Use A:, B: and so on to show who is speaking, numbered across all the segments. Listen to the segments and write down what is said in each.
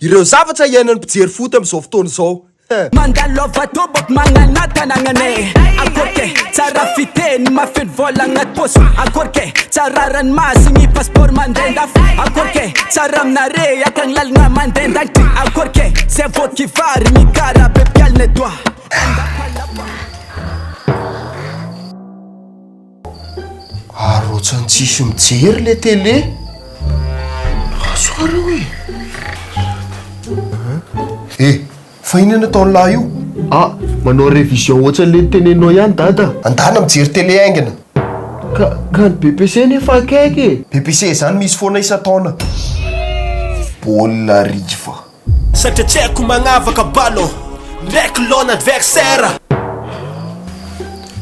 A: Ireo zavatra iainan'ny mpijery foty amin'izao fotoana izao.
B: Mandalova tobako magnanatananane akorke tsara fiteny mafeny vola agnaty poso akorke tsara ranomasiny passeport mandendafo akorke tsara aminare akagny lalagna mandendakty akorke zay voky vary mikara be pialina doa
A: Arotsany tsisy mijery le télé. Asoara hoe. Fa inona nataony lahy io?
C: Manao révision ohatran'le tenenao ihany dada.
A: Andana mijery télé aingana.
C: Ka ny BPC nefa akaiky.
A: BPC zany misy foana isan-taona. Baolina riva.
D: Satria tsy haiko magnavaka ballon ndraiky lona adversaire.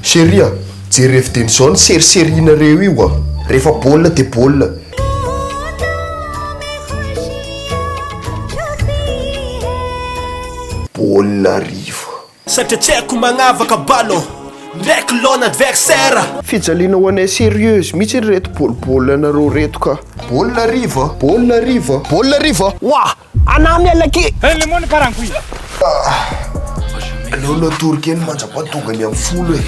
A: Chéria, jery evideny zao ny seriserina-reo io rehefa baolina dia baolina. Baolina riva.
D: Satria tsy haiko magnavaka ballon ndraiky lona adversaire.
A: Fijaliana ho anay serieuse mihitsy reto baolina nareo reto ka. Baolina riva, baolina riva, baolina riva.
B: Wah, ana mialaki.
E: Lemony karankoy.
A: Aleo natorikely mandrapahatongany amin'ny folo e.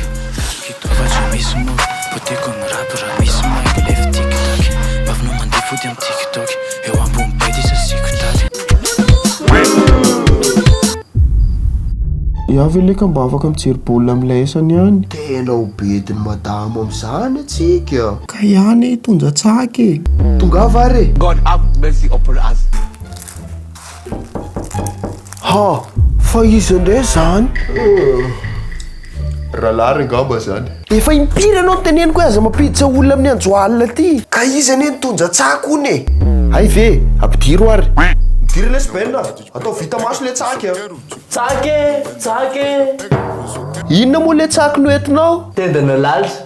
C: Iavy leka mba afaka mijery baolina amin'ilay esany ihany.
A: Tena ho bediny madamo amin'izany atsika.
C: Ka ihany tonja tsaky.
A: Tonga vare.
E: God have mercy upon us.
A: Fa izy indray zany. Rahalahy ngamba zany. Efa impiry anao teneniko aza mampiditra olona amin'ny androalina ty. Ka izy ane nitonja tsako ony e. Hay ve, ampidiro ary. Midiro lesbienne. Atao vita maso le tsaky.
F: Tsake.
A: Inona moa le tsaky no entinao?
F: Tendana lalitra.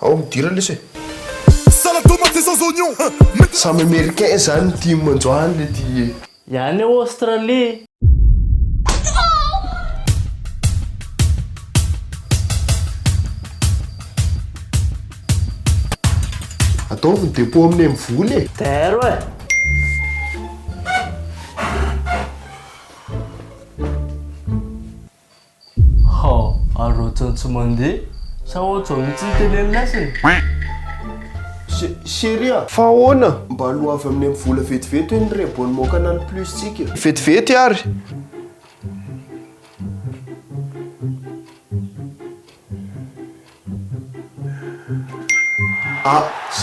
A: Ao midira lesy. Samy américain zany tia mandroany le ty.
F: Ihany eo Australie.
A: Ataovy ny dépôt amin'ny mivoly e.
F: Tero e. Arotsany tsy mandeha sa ohatry mitsy telen'lasiny.
A: Chéria, fa ahoana? Mba aloha avy amin'ny vola vetivety hoe ny rebony moka anany plus tsika. Vetivety ary.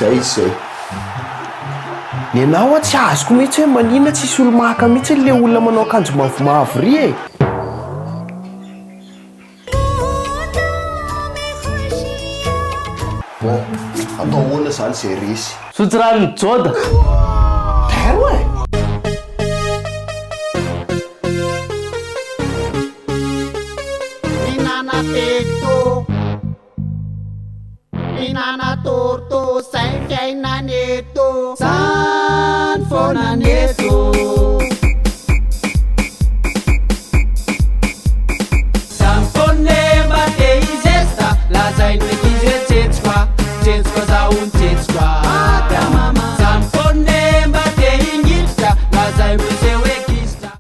A: Zay. Ny anao tsy azoko mihitsy hoe manina tsisy olo maka mihitsy le olona manao akanjo mavomavo ry e. Atao ahoana zany zay resy.
F: Sotro rano joda.
A: Tero e.
G: Minana peto, minana torto, sem quem